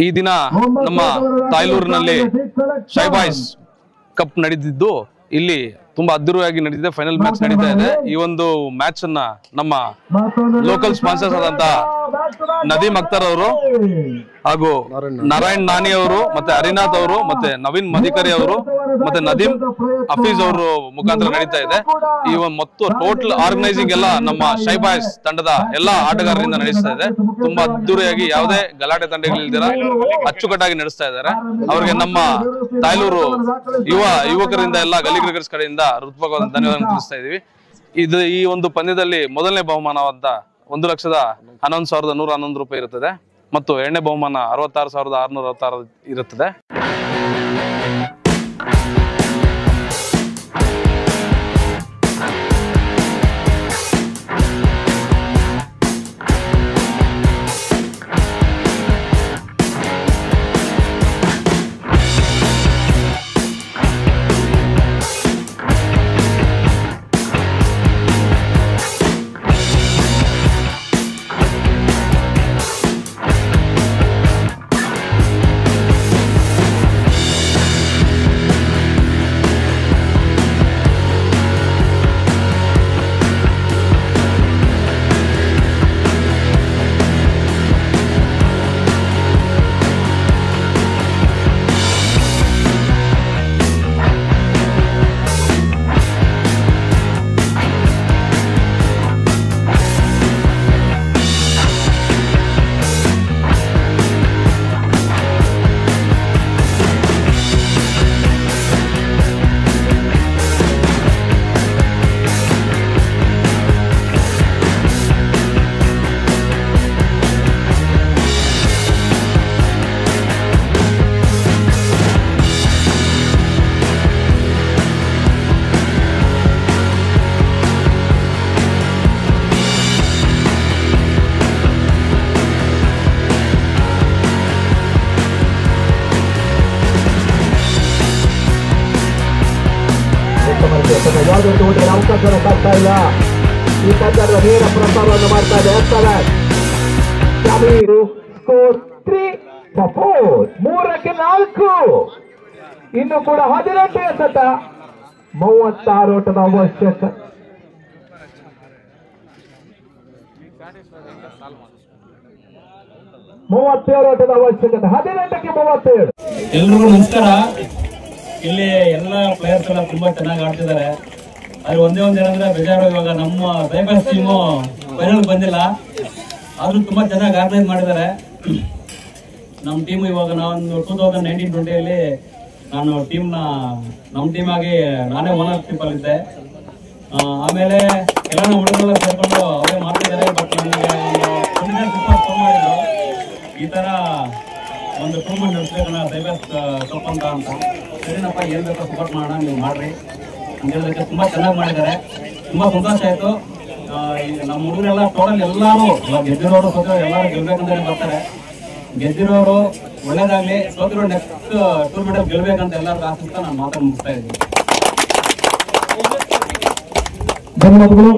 ಈ ದಿನ ನಮ್ಮ ತಾಯ್ಲೂರಿನಲ್ಲಿ ಶೈಬಾಯ್ಸ್ ಕಪ್ ನಡೆದಿದ್ದು ಇಲ್ಲಿ ತುಂಬಾ ಅದ್ದೂರಿಯಾಗಿ ನಡೆದಿದೆ. ಫೈನಲ್ ಮ್ಯಾಚ್ ನಡೀತಾ ಇದೆ. ಈ ಒಂದು ಮ್ಯಾಚ್ ಅನ್ನ ನಮ್ಮ ಲೋಕಲ್ ಸ್ಪಾನ್ಸರ್ಸ್ ಆದಂತ ನದೀಮ್ ಅಖ್ತರ್ ಅವರು ಹಾಗೂ ನಾರಾಯಣ್ ನಾನಿ ಅವರು ಮತ್ತೆ ಹರಿನಾಥ್ ಅವರು ಮತ್ತೆ ನವೀನ್ ಮಧಿಕರಿ ಅವರು ಮತ್ತೆ ನದೀಮ್ ಹಫೀಜ್ ಅವರು ಮುಖಾಂತರ ನಡೀತಾ ಇದೆ. ಈ ಮತ್ತು ಟೋಟಲ್ ಆರ್ಗನೈಸಿಂಗ್ ಎಲ್ಲ ನಮ್ಮ ಶೈಬಾಯ್ಸ್ ತಂಡದ ಎಲ್ಲಾ ಆಟಗಾರರಿಂದ ನಡೆಸ್ತಾ ಇದೆ. ತುಂಬಾ ಅದ್ದೂರಿಯಾಗಿ ಯಾವುದೇ ಗಲಾಟೆ ತಂಡಗಳಿಲ್ದಿರ ಅಚ್ಚುಕಟ್ಟಾಗಿ ನಡೆಸ್ತಾ ಇದ್ದಾರೆ. ಅವರಿಗೆ ನಮ್ಮ ತಾಯ್ಲೂರು ಯುವಕರಿಂದ ಎಲ್ಲ ಗಲ್ಲಿ ಕ್ರಿಕೆಟರ್ಸ್ ಕಡೆಯಿಂದ ಹೃತ್ಪೂರ್ವಕವಾದ ಧನ್ಯವಾದ ತಿಳಿಸ್ತಾ ಇದೀವಿ. ಈ ಒಂದು ಪಂದ್ಯದಲ್ಲಿ ಮೊದಲನೇ ಬಹುಮಾನವಾದ 1,11,111 ರೂಪಾಯಿ ಇರುತ್ತದೆ ಮತ್ತು ಎರಡನೇ ಬಹುಮಾನ 66,666 ಇರುತ್ತದೆ. ಅವಕಾಶ ಇಲ್ಲ. ಈ ತಂಡದ ನೇರ ಪ್ರಸಾರವನ್ನು ಮಾಡ್ತಾ ಇದೆ. ಸ್ಕೋರ್ 3-4 3-4. ಇನ್ನು ಕೂಡ 18 ಎಸೆತ 36 ಓಟದ ಅವಶ್ಯಕ. ಓಟದ ಅವಶ್ಯಕತೆ 18ಕ್ಕೆ 37. ಎಲ್ರಿಗೂ ನಮಸ್ಕಾರ. ಇಲ್ಲಿ ಎಲ್ಲ ಪ್ಲೇಯರ್ಸ್ ಎಲ್ಲ ತುಂಬಾ ಚೆನ್ನಾಗಿ ಆಡ್ತಿದ್ದಾರೆ. ಆದ್ರೆ ಒಂದೇ ಏನಂದ್ರೆ ಬೇಜಾರು, ಇವಾಗ ನಮ್ಮ ಶೈಬಾಯ್ಸ್ ಟೀಮು ಫೈನಲ್ ಬಂದಿಲ್ಲ. ಆದ್ರೂ ತುಂಬಾ ಚೆನ್ನಾಗಿ ಆರ್ಗನೈಸ್ ಮಾಡಿದ್ದಾರೆ ನಮ್ಮ ಟೀಮ್. ಇವಾಗ ನಾನು 2019-20 ನಾನು ನಮ್ಮ ಟೀಮ್ ಆಗಿ ನಾನೇ ಓನರ್ಶಿಪ್ ಅಲ್ಲಿದ್ದೆ. ಆಮೇಲೆ ಎಲ್ಲ ಹುಡುಗರೆಲ್ಲ ಸೇರ್ಕೊಂಡು ಅವರೇ ಮಾಡ್ತಿದ್ದಾರೆ. ಬಟ್ ನನಗೆ ಫೋನ್ ಮಾಡಿದ್ರು, ಈ ತರ ಒಂದು ಟೂರ್ನಮೆಂಟ್ ನಡೆಸ್ಬೇಕನ್ನ ಶೈಬಾಯ್ಸ್ ಕಪ್ ಅಂತ. ಸರಿನಪ್ಪ, ಏನ್ ಬೇಕೋ ಸಪೋರ್ಟ್ ಮಾಡೋಣ, ನೀವು ಮಾಡ್ರಿ ಅಂತ ಹೇಳಿದ್ರೆ ತುಂಬಾ ಚೆನ್ನಾಗಿ ಮಾಡಿದ್ದಾರೆ. ತುಂಬಾ ಸಂತೋಷ ಆಯ್ತು. ನಮ್ಮ ಹುಡುಗರೆಲ್ಲ ಟೋಟಲ್ ಎಲ್ಲರೂ ಗೆದ್ದಿರೋರು ಸೋತಿರೋರು ಎಲ್ಲರೂ ಗೆಲ್ಬೇಕಂತಾನೆ ಬರ್ತಾರೆ. ಗೆದ್ದಿರೋರು ಒಳ್ಳೇದಾಗ್ಲಿ, ಸೋತಿರೋ ನೆಕ್ಸ್ಟ್ ಟೂರ್ನಮೆಂಟ್ ಗೆಲ್ಬೇಕಂತ ಎಲ್ಲರಿಗೂ ಆಸೆ ನಾನು ಮಾತ್ರ ಮುಗಿಸ್ತಾ ಇದ್ದೀನಿ. ಧನ್ಯವಾದಗಳು.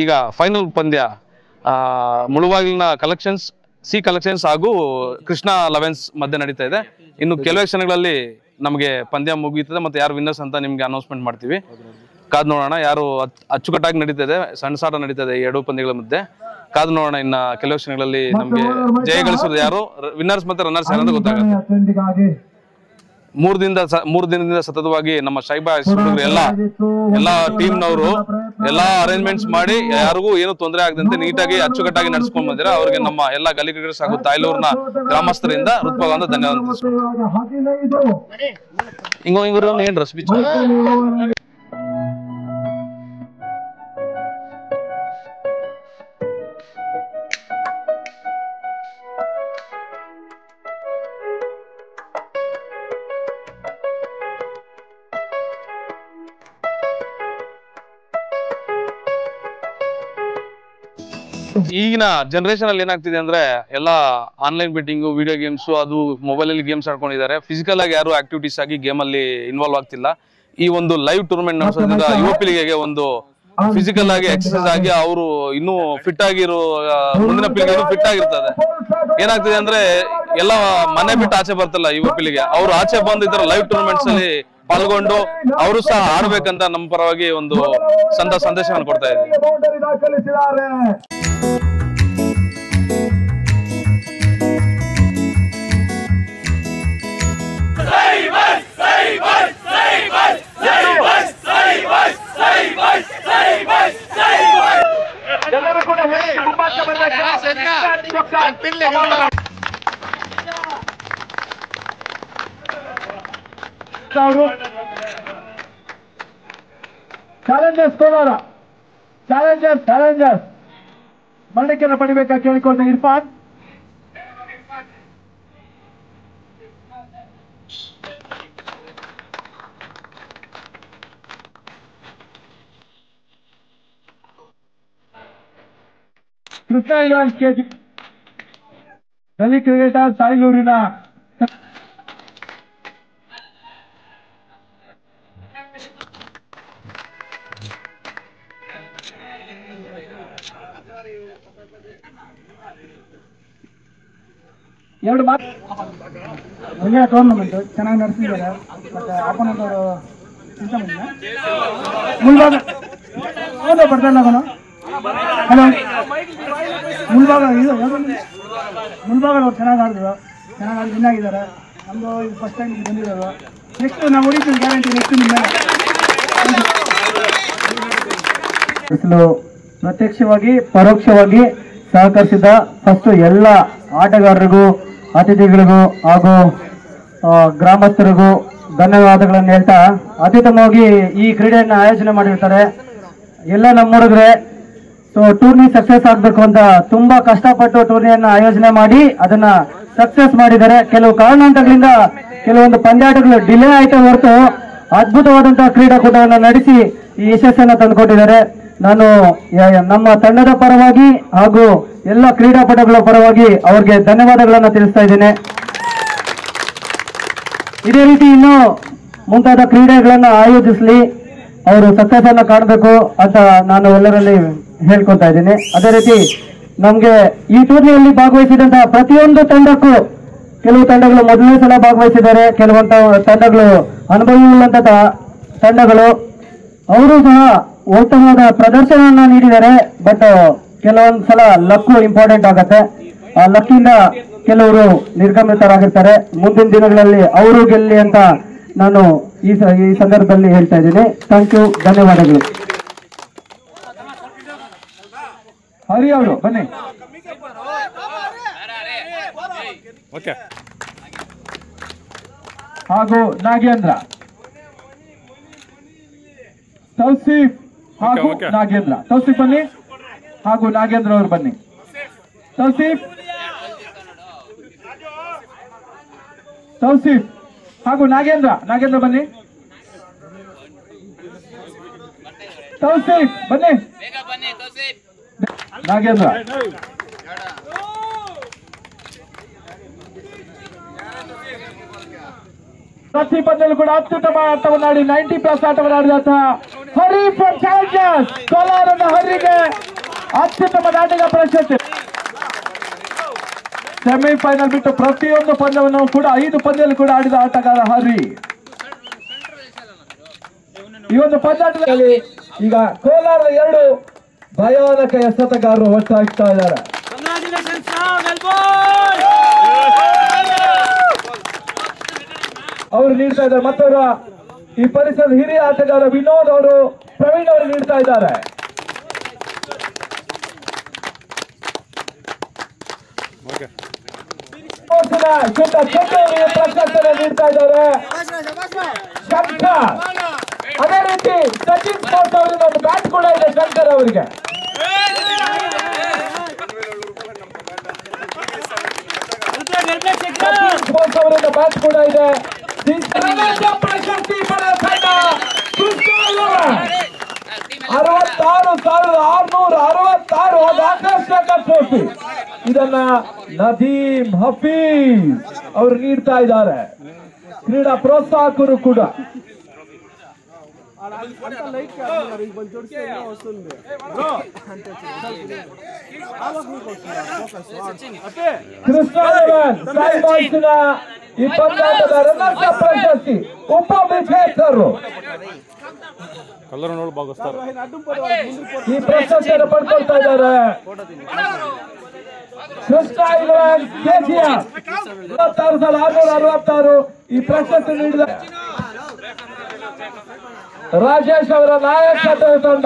ಈಗ ಫೈನಲ್ ಪಂದ್ಯ ಮುಳುಬಾಗಿಲಿನ ಕಲೆಕ್ಷನ್ಸ್ ಸಿ ಕಲೆಕ್ಷನ್ಸ್ ಹಾಗೂ ಕೃಷ್ಣ ಲೆವೆನ್ಸ್ ಮಧ್ಯೆ ನಡೀತಾ ಇದೆ. ಇನ್ನು ಕೆಲವೇ ಕ್ಷಣಗಳಲ್ಲಿ ನಮಗೆ ಪಂದ್ಯ ಮುಗಿಯುತ್ತದೆ ಮತ್ತು ಯಾರು ವಿನ್ನರ್ಸ್ ಅಂತ ನಿಮ್ಗೆ ಅನೌನ್ಸ್ಮೆಂಟ್ ಮಾಡ್ತೀವಿ. ಕಾದ್ ನೋಡೋಣ. ಯಾರು ಅಚ್ಚುಕಟ್ಟಾಗಿ ನಡೀತದೆ, ಸಣ್ಣ ಸಾಟ ನಡೀತದೆ ಈ ಎರಡು ಪಂದ್ಯಗಳ ಮಧ್ಯೆ. ಕಾದ್ ನೋಡೋಣ. ಇನ್ನ ಕೆಲವು ಕ್ಷಣಗಳಲ್ಲಿ ನಮ್ಗೆ ಜಯ ಗಳಿಸೋದು ಯಾರು, ವಿನ್ನರ್ಸ್ ಮತ್ತೆ ರನ್ನರ್ಸ್ ಯಾರು ಅಂತ ಗೊತ್ತಾಗುತ್ತೆ. ಮೂರು ದಿನದಿಂದ ಸತತವಾಗಿ ನಮ್ಮ ಶೈಬಾಯ್ಸ್ ಹುಡುಗರು ಎಲ್ಲಾ ಟೀಮ್ನವರು ಎಲ್ಲಾ ಅರೇಂಜ್ಮೆಂಟ್ಸ್ ಮಾಡಿ ಯಾರಿಗೂ ಏನು ತೊಂದರೆ ಆಗದಂತೆ ನೀಟಾಗಿ ಅಚ್ಚುಕಟ್ಟಾಗಿ ನಡ್ಸ್ಕೊಂಡ್ ಬಂದಿರ. ಅವರಿಗೆ ನಮ್ಮ ಎಲ್ಲಾ ಗಲಿ ಕ್ರಿಕೆಟರ್ಸ್ ಹಾಗೂ ತಾಯ್ಲೂರಿನ ಗ್ರಾಮಸ್ಥರಿಂದ ಹೃತ್ಪೂರ್ವಕ ಧನ್ಯವಾದ. ಹಿಂಗೋ ಏನ್ ರಸ್ಬಿ ಈಗಿನ ಜನರೇಷನ್ ಅಲ್ಲಿ ಏನಾಗ್ತಿದೆ ಅಂದ್ರೆ ಎಲ್ಲ ಆನ್ಲೈನ್ ಬೆಟ್ಟಿಂಗ್, ವಿಡಿಯೋ ಗೇಮ್ಸ್, ಅದು ಮೊಬೈಲ್ ಅಲ್ಲಿ ಗೇಮ್ಸ್ ಆಡ್ಕೊಂಡಿದ್ದಾರೆ. ಫಿಸಿಕಲ್ ಆಗಿ ಯಾರು ಆಕ್ಟಿವಿಟೀಸ್ ಆಗಿ ಗೇಮ್ ಅಲ್ಲಿ ಇನ್ವಾಲ್ವ್ ಆಗ್ತಿಲ್ಲ. ಈ ಒಂದು ಲೈವ್ ಟೂರ್ನಮೆಂಟ್ ನಡೆಸೋದ್ರಿಂದ ಯುವ ಪೀಳಿಗೆಗೆ ಒಂದು ಫಿಸಿಕಲ್ ಆಗಿ ಎಕ್ಸರ್ಸೈಸ್ ಆಗಿ ಅವರು ಇನ್ನೂ ಫಿಟ್ ಆಗಿರೋ ಮುಂದಿನ ಪೀಳಿಗೆ ಫಿಟ್ ಆಗಿರ್ತದೆ. ಏನಾಗ್ತಿದೆ ಅಂದ್ರೆ ಎಲ್ಲ ಮನೆ ಬಿಟ್ಟು ಆಚೆ ಬರ್ತಲ್ಲ ಯುವ ಪೀಳಿಗೆ, ಅವರು ಆಚೆ ಬಂದು ಇದರ ಲೈವ್ ಟೂರ್ನಮೆಂಟ್ಸ್ ಅಲ್ಲಿ ಪಾಲ್ಗೊಂಡು ಅವರು ಸಹ ಆಡ್ಬೇಕಂತ ನಮ್ಮ ಪರವಾಗಿ ಒಂದು ಸಂದೇಶವನ್ನು ಕೊಡ್ತಾ ಇದ್ದೀವಿ. ಚಾಲೆಂಜರ್ಸ್ ಕೋಲಾರ, ಚಾಲೆಂಜರ್ಸ್ ಮರಣಿಕೆಯನ್ನು ಪಡಿಬೇಕಾ ಕೇಳಿಕೊಂಡ ಇರ್ಫಾನ್. ಕೃಷ್ಣ ಇರಾನ್ ಕೆಜಿ ಗಲಿ ಕ್ರಿಕೆಟರ್ ತಾಯ್ಲೂರಿನ ಎರಡು ಮಾತು. ಒಳ್ಳೆಯ ಟೂರ್ನಮೆಂಟ್ ಚೆನ್ನಾಗಿ ನಡೆಸಿದ್ದಾರೆ. ಮತ್ತೆ ಆಪೋನೆಂಟ್ ಅವರು ಮುಳ್ಬಾಗ ಬರ್ತಾಯಿಲ್ಲ ಅವನು. ಹಲೋ, ಮುಳ್ಬಾಗ ಅವ್ರು ಚೆನ್ನಾಗಿ ಆಡಿದ್ರು, ವಿನ್ ಆಗಿದ್ದಾರೆ. ನಮ್ಮದು ಇದು ಫಸ್ಟ್ ಟೈಮ್ ಬಂದಿರೋದು. ನೆಕ್ಸ್ಟ್ ನಾವು ಹೊಡಿತೀವಿ ಗ್ಯಾರಂಟಿ. ನೆಕ್ಸ್ಟ್ ನಿಮ್ಮ ಮೇಲೆ ಪ್ರತ್ಯಕ್ಷವಾಗಿ ಪರೋಕ್ಷವಾಗಿ ಸಹಕರಿಸಿದ ಫಸ್ಟ್ ಎಲ್ಲ ಆಟಗಾರರಿಗೂ, ಅತಿಥಿಗಳಿಗೂ ಹಾಗೂ ಗ್ರಾಮಸ್ಥರಿಗೂ ಧನ್ಯವಾದಗಳನ್ನು ಹೇಳ್ತಾ, ಅತ್ಯುತ್ತಮವಾಗಿ ಈ ಕ್ರೀಡೆಯನ್ನು ಆಯೋಜನೆ ಮಾಡಿರ್ತಾರೆ ಎಲ್ಲ ನಮ್ಮ ಹುಡುಗರೆ. ಸೊ ಟೂರ್ನಿ ಸಕ್ಸಸ್ ಆಗಬೇಕು ಅಂತ ತುಂಬಾ ಕಷ್ಟಪಟ್ಟು ಟೂರ್ನಿಯನ್ನು ಆಯೋಜನೆ ಮಾಡಿ ಅದನ್ನ ಸಕ್ಸಸ್ ಮಾಡಿದ್ದಾರೆ. ಕೆಲವು ಕಾರಣಾಂತರಗಳಿಂದ ಕೆಲವೊಂದು ಪಂದ್ಯಾಟಗಳು ಡಿಲೇ ಆಯ್ತು ಹೊರತು ಅದ್ಭುತವಾದಂತಹ ಕ್ರೀಡಾಕೂಟವನ್ನು ನಡೆಸಿ ಈ ಯಶಸ್ಸನ್ನು ತಂದುಕೊಟ್ಟಿದ್ದಾರೆ. ನಾನು ನಮ್ಮ ತಂಡದ ಪರವಾಗಿ ಹಾಗೂ ಎಲ್ಲ ಕ್ರೀಡಾಪಟುಗಳ ಪರವಾಗಿ ಅವ್ರಿಗೆ ಧನ್ಯವಾದಗಳನ್ನು ತಿಳಿಸ್ತಾ ಇದ್ದೇನೆ. ಇದೇ ರೀತಿ ಇನ್ನೂ ಮುಂತಾದ ಕ್ರೀಡೆಗಳನ್ನು ಆಯೋಜಿಸಲಿ, ಅವರು ಸಕ್ಸಸ್ ಅನ್ನು ಕಾಣಬೇಕು ಅಂತ ನಾನು ಎಲ್ಲರಲ್ಲಿ ಹೇಳ್ಕೊತಾ ಇದ್ದೀನಿ. ಅದೇ ರೀತಿ ನಮ್ಗೆ ಈ ಟೂರ್ನಿಯಲ್ಲಿ ಭಾಗವಹಿಸಿದಂತಹ ಪ್ರತಿಯೊಂದು ತಂಡಕ್ಕೂ, ಕೆಲವು ತಂಡಗಳು ಮೊದಲನೇ ಸಲ ಭಾಗವಹಿಸಿದ್ದಾರೆ, ಕೆಲವೊಂದು ತಂಡಗಳು ಅನುಭವವುಳ್ಳಂತ ತಂಡಗಳು, ಅವರು ಸಹ ಉತ್ತಮವಾದ ಪ್ರದರ್ಶನವನ್ನು ನೀಡಿದ್ದಾರೆ. ಬಟ್ ಕೆಲವೊಂದು ಸಲ ಲಕ್ಕು ಇಂಪಾರ್ಟೆಂಟ್ ಆಗತ್ತೆ. ಆ ಲಕ್ಕಿಂದ ಕೆಲವರು ನಿರ್ಗಮಿತರಾಗಿರ್ತಾರೆ. ಮುಂದಿನ ದಿನಗಳಲ್ಲಿ ಅವರು ಗೆಲ್ಲಿ ಅಂತ ನಾನು ಈ ಸಂದರ್ಭದಲ್ಲಿ ಹೇಳ್ತಾ ಇದ್ದೀನಿ. ಥ್ಯಾಂಕ್ ಯು, ಧನ್ಯವಾದಗಳು. ಹರಿ ಅವರು ಬನ್ನಿ. ಹಾಗೂ ನಾಗೇಂದ್ರ, ತೌಸೀಫ್ ಹಾಗೂ ನಾಗೇಂದ್ರ. ತೌಸೀಫ್ ಬನ್ನಿ, ಹಾಗೂ ನಾಗೇಂದ್ರ ಅವರು ಬನ್ನಿ. ತೌಸೀಫ್ ಹಾಗೂ ನಾಗೇಂದ್ರ ಬನ್ನಿ. ತೌಸೀಫ್ ಬನ್ನಿ, ನಾಗೇಂದ್ರ. ಪ್ರತಿ ಪಂದ್ಯದಲ್ಲೂ ಕೂಡ ಅತ್ಯುತ್ತಮ ಆಟವನ್ನಾಡಿ 90+ ಆಟವನ್ನಾಡಿದಂತಹ ಹರಿ ಫಾರ್ ಚಾಲೆಂಜರ್ಸ್ ಕೋಲಾರದ ಹರಿಗೆ ಅತ್ಯುತ್ತಮ ನಾಟಕ ಪ್ರಶಸ್ತಿ. ಸೆಮಿಫೈನಲ್ ಬಿಟ್ಟು ಪ್ರತಿಯೊಂದು ಪಂದ್ಯವನ್ನು ಕೂಡ 5 ಪಂದ್ಯದಲ್ಲಿ ಕೂಡ ಆಡಿದ ಆಟಗಾರ ಹರಿ. ಈ ಒಂದು ಪಂದ್ಯಾಟದಲ್ಲಿ ಈಗ ಕೋಲಾರದ 2 ಭಯಾನಕ ಎಸೆತಗಾರರು ಒಟ್ಟಾಗ್ತಾ ಇದ್ದಾರೆ. ಅವರು ನೀಡ್ತಾ ಇದ್ದಾರೆ. ಮತ್ತವರ ಈ ಪರಿಸರದ ಹಿರಿಯ ಆಟಗಾರ ವಿನೋದ್ ಅವರು, ಪ್ರವೀಣ್ ಅವರು ನೀಡ್ತಾ ಇದ್ದಾರೆ. ಪ್ರಶಸ್ತಿಯನ್ನು ನೀಡ್ತಾ ಇದ್ದಾರೆ ಶಂಕರ್. ಅದೇ ರೀತಿ ಸಚಿನ್ ಸ್ಪೋರ್ಟ್ಸ್ ಅವರಿಂದ ಒಂದು ಬ್ಯಾಟ್ ಕೂಡ ಇದೆ ಶಂಕರ್ ಅವರಿಗೆ. ಸ್ಪೋರ್ಟ್ಸ್ ಅವರಿಂದ ಬ್ಯಾಟ್ ಕೂಡ ಇದೆ. ಪ್ರಶಸ್ತಿ ಪಡೆದ ತಂಡ 66,666 ಅದು ಆಕರ್ಷಕ ಟ್ರೋಫಿ. ಇದನ್ನ ನದೀಮ್ ಹಫೀಜ್ ಅವರು ನೀಡ್ತಾ ಇದ್ದಾರೆ, ಕ್ರೀಡಾ ಪ್ರೋತ್ಸಾಹಕರು ಕೂಡ. ಕೃಷ್ಣ ಈ ಪಂದ್ಯಾಟದ ರನ್ನರ್ಸ್ ಅಪ್ ಪ್ರಶಸ್ತಿ ಉಪವಿಜೇತರು ಈ ಪ್ರಶಸ್ತಿಯನ್ನು ಪಡ್ಕೊಳ್ತಾ ಇದ್ದಾರೆ. ಕೃಷ್ಣ KGF 26,666 ಈ ಪ್ರಶಸ್ತಿ ನೀಡಿದ ರಾಜೇಶ್ ಅವರ ನಾಯಕತ್ವದ ತಂಡ.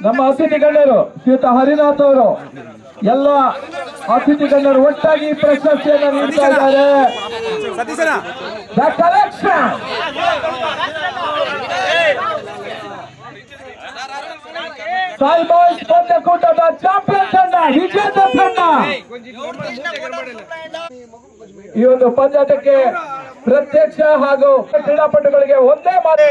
ನಮ್ಮ ಅತಿಥಿ ಗಣ್ಯರು ಶ್ರೀಯುತ ಹರಿನಾಥ್ ಅವರು, ಎಲ್ಲ ಅತಿಥಿ ಗಣ್ಯರು ಒಟ್ಟಾಗಿ ಈ ಪ್ರಶಸ್ತಿಯನ್ನು ನೀಡ್ತಾ ಇದ್ದಾರೆ. ದ ಕಲೆಕ್ಷನ್ ಸಾಯಿ ಬಾಯ್ಸ್ ಪಂದ್ಯಕೂಟದ ಚಾಂಪಿಯನ್ ತಂಡ, ವಿಜೇತ ತಂಡ. ಈ ಒಂದು ಪಂದ್ಯಾಟಕ್ಕೆ ಪ್ರತ್ಯಕ್ಷ ಹಾಗೂ ಕ್ರೀಡಾಪಟುಗಳಿಗೆ ಒಂದೇ ಮಾತು.